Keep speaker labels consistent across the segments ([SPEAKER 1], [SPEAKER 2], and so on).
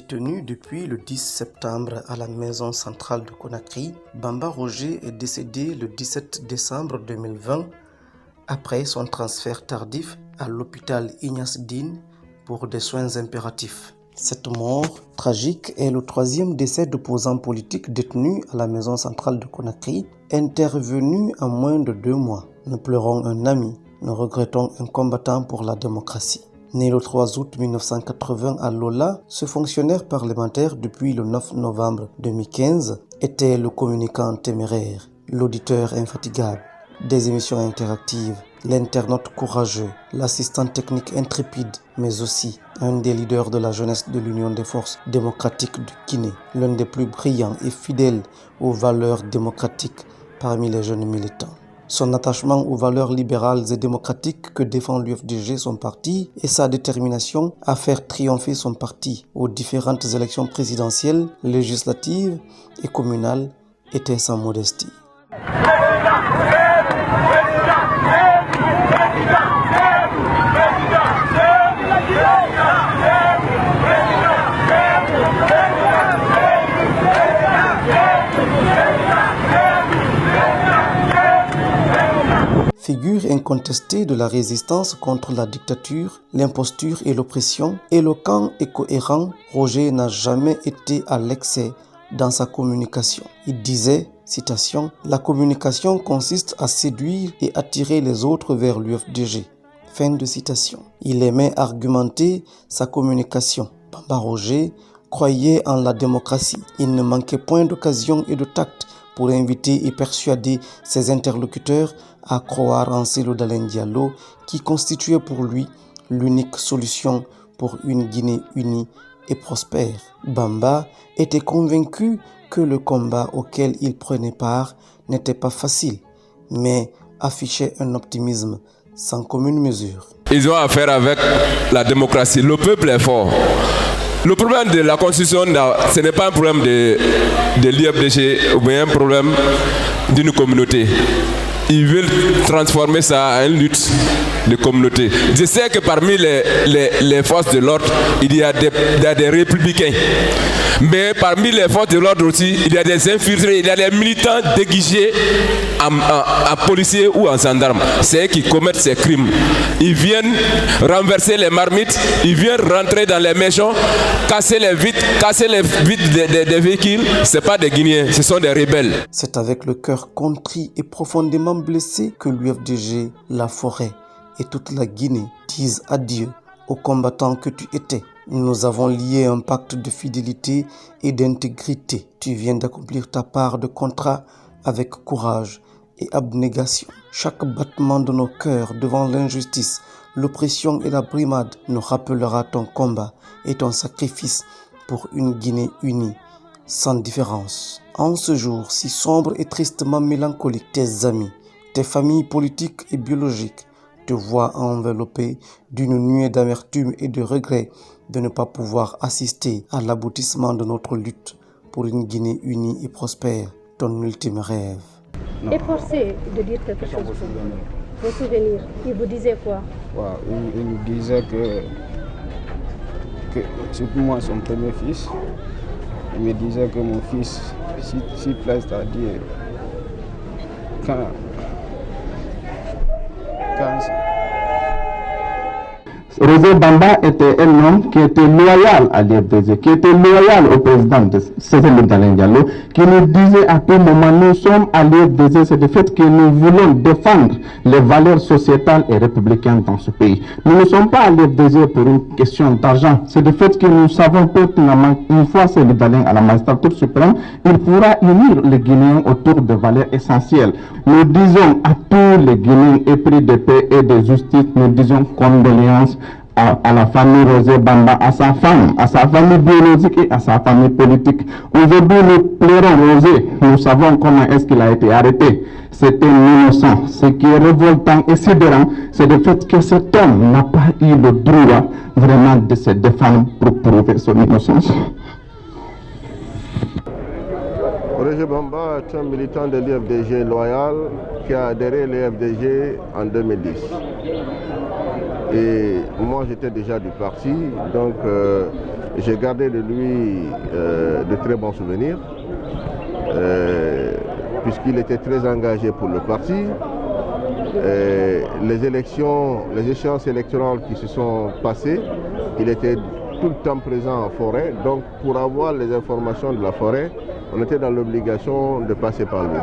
[SPEAKER 1] Détenu depuis le 10 septembre à la maison centrale de Conakry, Bamba Roger est décédé le 17 décembre 2020 après son transfert tardif à l'hôpital Ignace Dine pour des soins impératifs. Cette mort tragique est le troisième décès d'opposants politiques détenus à la maison centrale de Conakry, intervenu en moins de 2 mois. Nous pleurons un ami, nous regrettons un combattant pour la démocratie. Né le 3 août 1980 à Lola, ce fonctionnaire parlementaire depuis le 9 novembre 2015 était le communicant téméraire, l'auditeur infatigable, des émissions interactives, l'internaute courageux, l'assistant technique intrépide, mais aussi un des leaders de la jeunesse de l'Union des forces démocratiques de Guinée, l'un des plus brillants et fidèles aux valeurs démocratiques parmi les jeunes militants. Son attachement aux valeurs libérales et démocratiques que défend l'UFDG, son parti, et sa détermination à faire triompher son parti aux différentes élections présidentielles, législatives et communales étaient sans modestie. Figure incontestée de la résistance contre la dictature, l'imposture et l'oppression, éloquent et cohérent, Roger n'a jamais été à l'excès dans sa communication. Il disait, citation, « La communication consiste à séduire et attirer les autres vers l'UFDG. » Fin de citation. Il aimait argumenter sa communication. Bamba Roger croyait en la démocratie. Il ne manquait point d'occasion et de tact pour inviter et persuader ses interlocuteurs à croire en Cellou Dalein Diallo qui constituait pour lui l'unique solution pour une Guinée unie et prospère. Bamba était convaincu que le combat auquel il prenait part n'était pas facile, mais affichait un optimisme sans commune mesure.
[SPEAKER 2] Ils ont affaire avec la démocratie, le peuple est fort. Le problème de la constitution, ce n'est pas un problème de l'IFDG ou bien un problème d'une communauté. Ils veulent transformer ça en une lutte de communauté. Je sais que parmi les forces de l'ordre, il y a des républicains. Mais parmi les forces de l'ordre aussi, il y a des infiltrés, il y a des militants déguisés en policiers ou en gendarmes. C'est eux qui commettent ces crimes. Ils viennent renverser les marmites, ils viennent rentrer dans les maisons, casser les vitres des véhicules. Ce ne sont pas des Guinéens, ce sont des rebelles.
[SPEAKER 1] C'est avec le cœur contrit et profondément blessé que l'UFDG, la forêt et toute la Guinée disent adieu aux combattants que tu étais. Nous avons lié un pacte de fidélité et d'intégrité. Tu viens d'accomplir ta part de contrat avec courage et abnégation. Chaque battement de nos cœurs devant l'injustice, l'oppression et la brimade nous rappellera ton combat et ton sacrifice pour une Guinée unie, sans différence. En ce jour si sombre et tristement mélancolique, tes amis, tes familles politiques et biologiques te voient enveloppé d'une nuée d'amertume et de regret de ne pas pouvoir assister à l'aboutissement de notre lutte pour une Guinée unie et prospère, ton ultime rêve.
[SPEAKER 3] Efforcé de dire quelque chose pour vos souvenirs. Il vous disait quoi?
[SPEAKER 4] Il me disait que surtout moi, son premier fils, il me disait que mon fils, s'il plaît, c'est-à-dire quand
[SPEAKER 5] Roger Bamba était un homme qui était loyal à l'IFDG, qui était loyal au président Cellou Dalein Diallo, qui nous disait à tout moment, nous sommes à l'IFDG, c'est le fait que nous voulons défendre les valeurs sociétales et républicaines dans ce pays. Nous ne sommes pas à l'IFDG pour une question d'argent, c'est le fait que nous savons pertinemment une fois Cellou Dalein à la magistrature suprême, il pourra unir les Guinéens autour de valeurs essentielles. Nous disons à tous les Guinéens épris de paix et de justice, nous disons condoléances à la famille Roger Bamba, à sa femme, à sa famille biologique et à sa famille politique. Aujourd'hui, nous pleurons Roger. Nous savons comment est-ce qu'il a été arrêté. C'était innocent. Ce qui est révoltant et sidérant, c'est le fait que cet homme n'a pas eu le droit vraiment de se défendre pour prouver son innocence.
[SPEAKER 6] Roger Bamba est un militant de l'IFDG loyal qui a adhéré à l'IFDG en 2010. Et moi j'étais déjà du parti, donc J'ai gardé de lui de très bons souvenirs, puisqu'il était très engagé pour le parti. Les échéances électorales qui se sont passées, il était tout le temps présent en forêt. Donc pour avoir les informations de la forêt, on était dans l'obligation de passer par lui.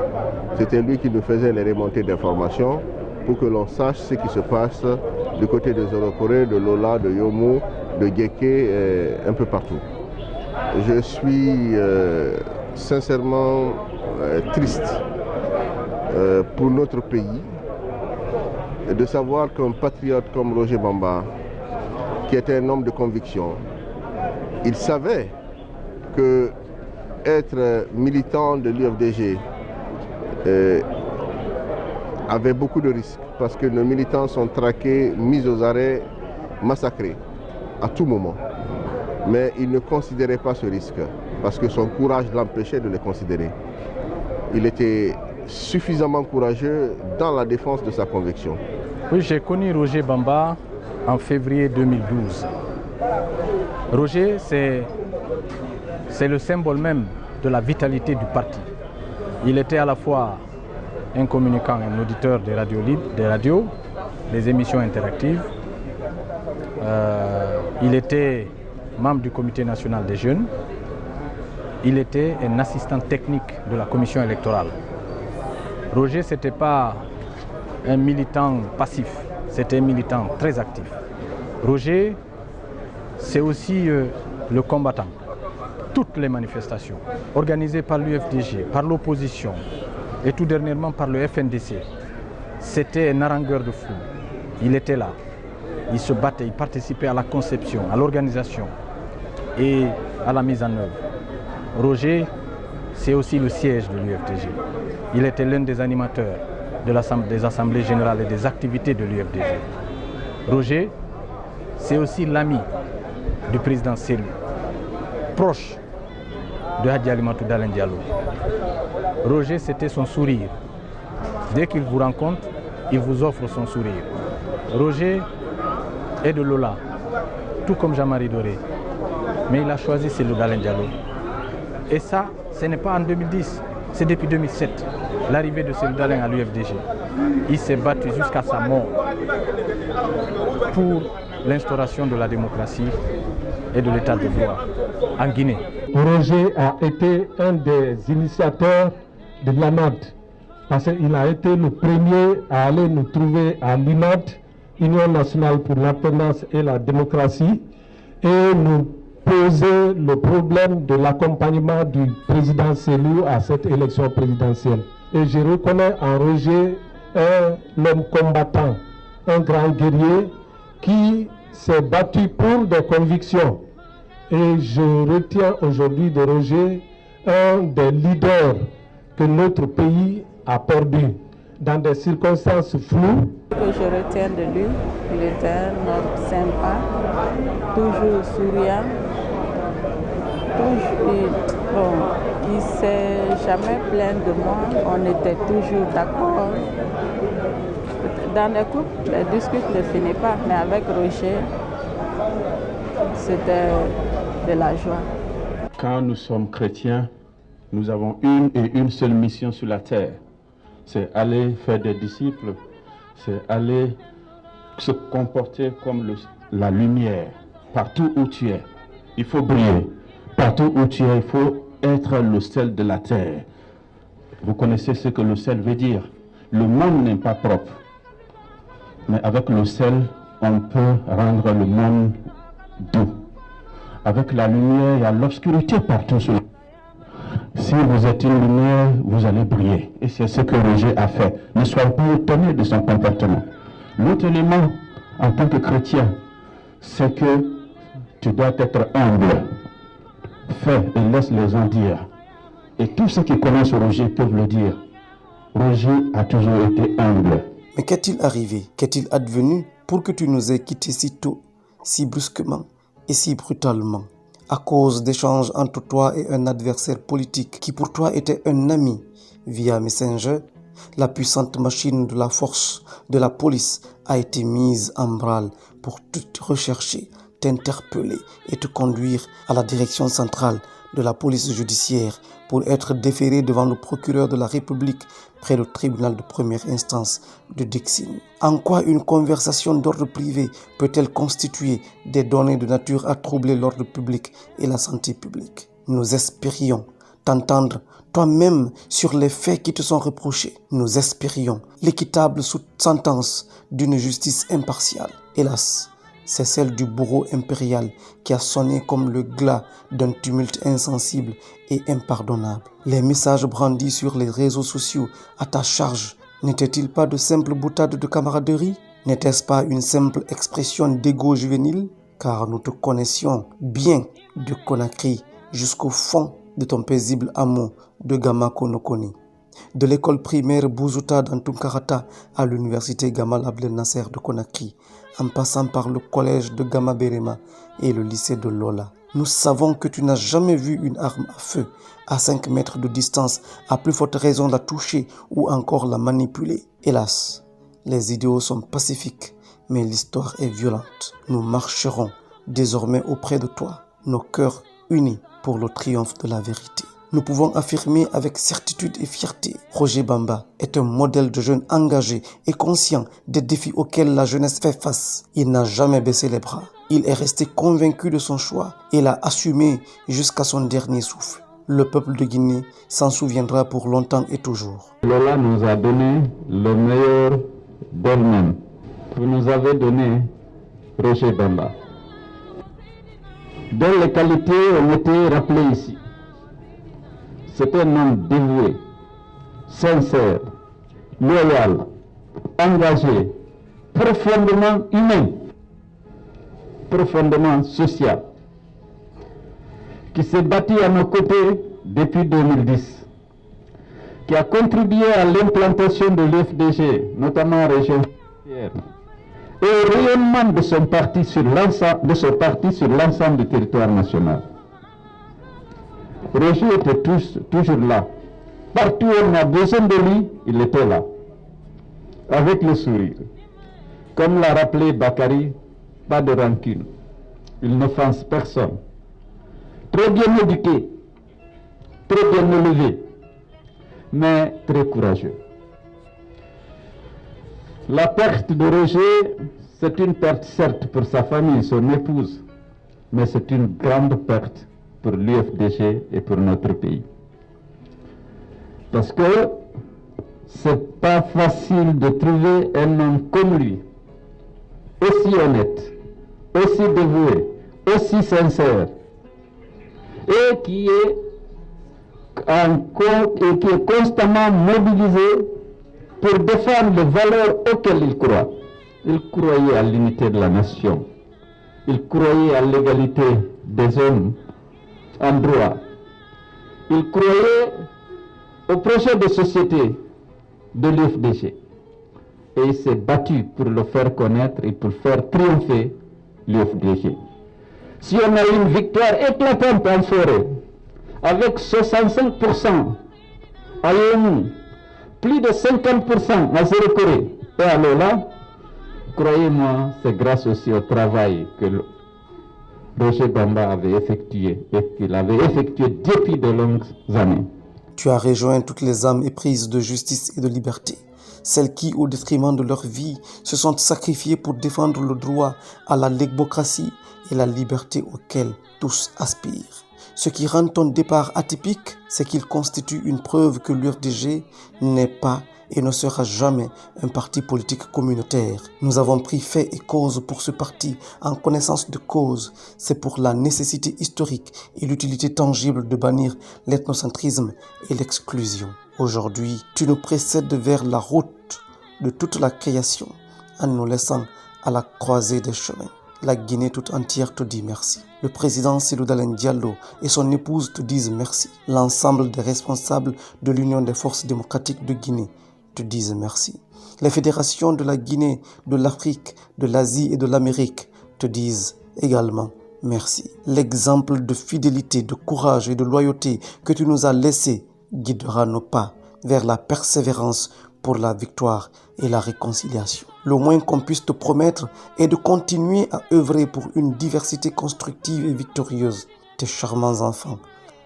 [SPEAKER 6] C'était lui qui nous faisait les remontées d'informations pour que l'on sache ce qui se passe du côté des Orokoré, de Lola, de Yomo, de Guéké, un peu partout. Je suis sincèrement triste pour notre pays de savoir qu'un patriote comme Roger Bamba, qui était un homme de conviction, il savait que être militant de l'UFDG avait beaucoup de risques parce que nos militants sont traqués, mis aux arrêts, massacrés à tout moment. Mais il ne considérait pas ce risque parce que son courage l'empêchait de le considérer. Il était suffisamment courageux dans la défense de sa conviction.
[SPEAKER 7] Oui, j'ai connu Roger Bamba en février 2012. Roger, c'est le symbole même de la vitalité du parti. Il était à la fois un communicant, un auditeur des radios libres, des radios, des émissions interactives. Il était membre du comité national des jeunes. Il était un assistant technique de la commission électorale. Roger, ce n'était pas un militant passif, c'était un militant très actif. Roger, c'est aussi le combattant. Toutes les manifestations organisées par l'UFDG, par l'opposition et tout dernièrement par le FNDC, c'était un harangueur de foule. Il était là, il se battait, il participait à la conception, à l'organisation et à la mise en œuvre. Roger, c'est aussi le siège de l'UFDG. Il était l'un des animateurs des assemblées générales et des activités de l'UFDG. Roger, c'est aussi l'ami du président Cellou, proche de Hadji Alimatou Dalen Diallo. Roger, c'était son sourire. Dès qu'il vous rencontre, il vous offre son sourire. Roger est de Lola, tout comme Jean-Marie Doré. Mais il a choisi Cellou Dalen Diallo. Et ça, ce n'est pas en 2010, c'est depuis 2007, l'arrivée de Cellou Dalen à l'UFDG. Il s'est battu jusqu'à sa mort pour l'instauration de la démocratie et de l'état de droit en Guinée.
[SPEAKER 5] Roger a été un des initiateurs de l'ANAD, parce qu'il a été le premier à aller nous trouver à l'UNAD, Union nationale pour l'alternance et la démocratie, et nous poser le problème de l'accompagnement du président Cellou à cette élection présidentielle. Et je reconnais en Roger un homme combattant, un grand guerrier qui s'est battu pour des convictions. Et je retiens aujourd'hui de Roger un des leaders que notre pays a perdu dans des circonstances floues.
[SPEAKER 8] Ce que je retiens de lui, il était un homme sympa, toujours souriant. Il ne s'est jamais plaint de moi, on était toujours d'accord. Dans les couples, les disputes ne finissaient pas, mais avec Roger, c'était de la joie.
[SPEAKER 9] Quand nous sommes chrétiens, nous avons une seule mission sur la terre. C'est aller faire des disciples, c'est aller se comporter comme la lumière. Partout où tu es, il faut briller. Partout où tu es, il faut être le sel de la terre. Vous connaissez ce que le sel veut dire. Le monde n'est pas propre. Mais avec le sel, on peut rendre le monde doux. Avec la lumière, il y a l'obscurité partout. Si vous êtes une lumière, vous allez briller. Et c'est ce que Roger a fait. Ne soyez pas étonnés de son comportement. L'autre élément, en tant que chrétien, c'est que tu dois être humble. Fais et laisse les gens dire. Et tous ceux qui connaissent Roger peuvent le dire. Roger a toujours été humble.
[SPEAKER 1] Mais qu'est-il arrivé? Qu'est-il advenu pour que tu nous aies quittés si tôt, si brusquement et si brutalement, à cause d'échanges entre toi et un adversaire politique qui pour toi était un ami via Messenger? La puissante machine de la force de la police a été mise en branle pour tout rechercher, t'interpeller et te conduire à la direction centrale de la police judiciaire pour être déféré devant le procureur de la République près le tribunal de première instance de Dixine. En quoi une conversation d'ordre privé peut-elle constituer des données de nature à troubler l'ordre public et la santé publique? Nous espérions t'entendre toi-même sur les faits qui te sont reprochés. Nous espérions l'équitable sentence d'une justice impartiale. Hélas, c'est celle du bourreau impérial qui a sonné comme le glas d'un tumulte insensible et impardonnable. Les messages brandis sur les réseaux sociaux à ta charge n'étaient-ils pas de simples boutades de camaraderie? N'était-ce pas une simple expression d'égo juvénile? Car nous te connaissions bien de Conakry jusqu'au fond de ton paisible amour de Gama Konokoni. De l'école primaire Bouzouta dans Tunkarata à l'université Gamal Abdel Nasser de Conakry, en passant par le collège de Gama Berema et le lycée de Lola. Nous savons que tu n'as jamais vu une arme à feu à 5 mètres de distance, à plus forte raison la toucher ou encore la manipuler. Hélas, les idéaux sont pacifiques, mais l'histoire est violente. Nous marcherons désormais auprès de toi, nos cœurs unis pour le triomphe de la vérité. Nous pouvons affirmer avec certitude et fierté, Roger Bamba est un modèle de jeune engagé et conscient des défis auxquels la jeunesse fait face. Il n'a jamais baissé les bras. Il est resté convaincu de son choix et l'a assumé jusqu'à son dernier souffle. Le peuple de Guinée s'en souviendra pour longtemps et toujours.
[SPEAKER 5] Lola nous a donné le meilleur d'elle-même. Vous nous avez donné Roger Bamba, dont les qualités ont été rappelées ici. C'est un homme dévoué, sincère, loyal, engagé, profondément humain, profondément social, qui s'est battu à nos côtés depuis 2010, qui a contribué à l'implantation de l'UFDG, notamment en région et au rayonnement de son parti sur l'ensemble du territoire national. Roger était toujours là. Partout où on a besoin de lui, il était là. Avec le sourire. Comme l'a rappelé Bakary, pas de rancune. Il n'offense personne. Très bien éduqué, très bien élevé, mais très courageux. La perte de Roger, c'est une perte certes pour sa famille, son épouse, mais c'est une grande perte pour l'UFDG et pour notre pays. Parce que c'est pas facile de trouver un homme comme lui, aussi honnête, aussi dévoué, aussi sincère, et qui est constamment mobilisé pour défendre les valeurs auxquelles il croit. Il croyait à l'unité de la nation, il croyait à l'égalité des hommes en droit. Il croyait au projet de société de l'UFDG. Et il s'est battu pour le faire connaître et pour faire triompher l'UFDG. Si on a une victoire éclatante en forêt, avec 65% à l'ONU, plus de 50% à Zéro-Corée et à Lola, croyez-moi, c'est grâce aussi au travail que Roger Bamba avait effectué et qu'il avait effectué depuis de longues années.
[SPEAKER 1] Tu as rejoint toutes les âmes éprises de justice et de liberté, celles qui, au détriment de leur vie, se sont sacrifiées pour défendre le droit à la démocratie et la liberté auxquelles tous aspirent. Ce qui rend ton départ atypique, c'est qu'il constitue une preuve que l'UFDG n'est pas et ne sera jamais un parti politique communautaire. Nous avons pris fait et cause pour ce parti en connaissance de cause. C'est pour la nécessité historique et l'utilité tangible de bannir l'ethnocentrisme et l'exclusion. Aujourd'hui, tu nous précèdes vers la route de toute la création en nous laissant à la croisée des chemins. La Guinée toute entière te dit merci. Le président Cellou Dalein Diallo et son épouse te disent merci. L'ensemble des responsables de l'Union des forces démocratiques de Guinée te disent merci. Les fédérations de la Guinée, de l'Afrique, de l'Asie et de l'Amérique te disent également merci. L'exemple de fidélité, de courage et de loyauté que tu nous as laissé guidera nos pas vers la persévérance pour la victoire et la réconciliation. Le moins qu'on puisse te promettre est de continuer à œuvrer pour une diversité constructive et victorieuse. Tes charmants enfants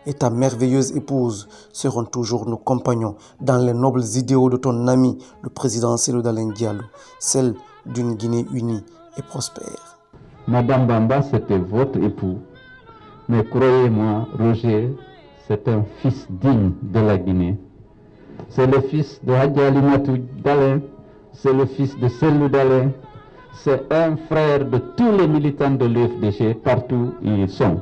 [SPEAKER 1] et ta merveilleuse épouse seront toujours nos compagnons dans les nobles idéaux de ton ami, le président Cellou Dalein Diallo, celle d'une Guinée unie et prospère.
[SPEAKER 5] Madame Bamba, c'était votre époux. Mais croyez-moi, Roger, c'est un fils digne de la Guinée. C'est le fils de Hadji Alimatou Dalein, c'est le fils de Cellou Dalein, c'est un frère de tous les militants de l'UFDG partout où ils sont.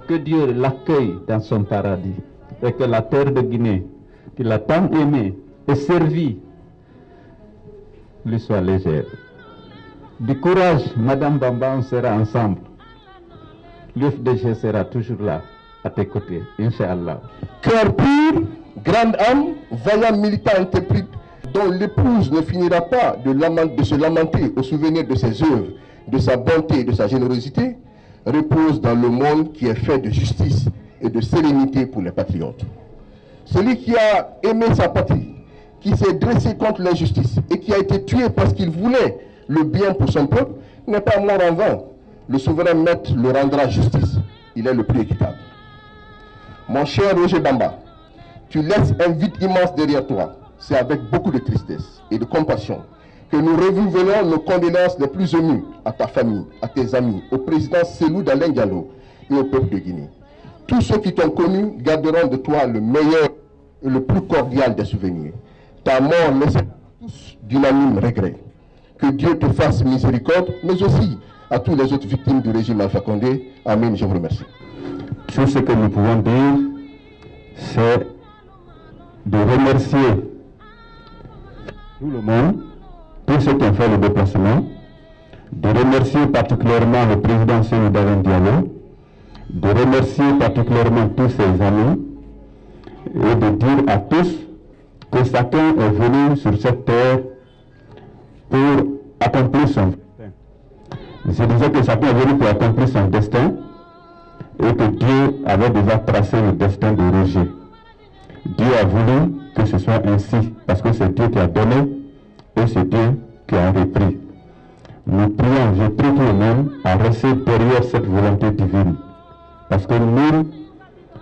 [SPEAKER 5] Que Dieu l'accueille dans son paradis et que la terre de Guinée, qu'il a tant aimé et servi, lui soit légère. Du courage, Madame Bamba, on sera ensemble. L'UFDG sera toujours là, à tes côtés, Inch'Allah.
[SPEAKER 6] Cœur pur, grande âme, vaillant militant intrépide, dont l'épouse ne finira pas de se lamenter au souvenir de ses œuvres, de sa bonté et de sa générosité, repose dans le monde qui est fait de justice et de sérénité pour les patriotes. Celui qui a aimé sa patrie, qui s'est dressé contre l'injustice et qui a été tué parce qu'il voulait le bien pour son peuple, n'est pas mort en vain. Le souverain maître le rendra justice. Il est le plus équitable. Mon cher Roger Bamba, tu laisses un vide immense derrière toi. C'est avec beaucoup de tristesse et de compassion que nous renouvelons nos condoléances les plus émues à ta famille, à tes amis, au président Cellou Dalein Diallo et au peuple de Guinée. Tous ceux qui t'ont connu garderont de toi le meilleur et le plus cordial des souvenirs. Ta mort laisse tous d'unanime regret. Que Dieu te fasse miséricorde, mais aussi à tous les autres victimes du régime Alpha Condé. Amen, je vous remercie.
[SPEAKER 5] Tout ce que nous pouvons dire, c'est de remercier tout le monde, tous ceux qui ont fait le déplacement, de remercier particulièrement le président Cellou Dalein Diallo, de remercier particulièrement tous ses amis et de dire à tous que chacun est venu sur cette terre pour accomplir son destin. Je disais que chacun est venu pour accomplir son destin et que Dieu avait déjà tracé le destin de Roger. Dieu a voulu que ce soit ainsi parce que c'est Dieu qui a donné et c'est Dieu qui a repris. Nous prions, je prie tout le monde à rester derrière cette volonté divine parce que nul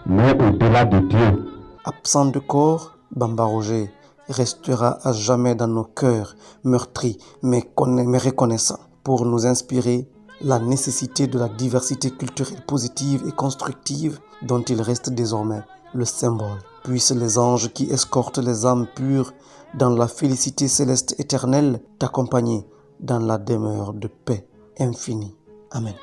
[SPEAKER 5] n'est au-delà de Dieu.
[SPEAKER 1] Absent de corps, Bamba Roger restera à jamais dans nos cœurs, meurtris mais reconnaissants, pour nous inspirer la nécessité de la diversité culturelle positive et constructive dont il reste désormais le symbole. Puissent les anges qui escortent les âmes pures dans la félicité céleste éternelle t'accompagner dans la demeure de paix infinie. Amen.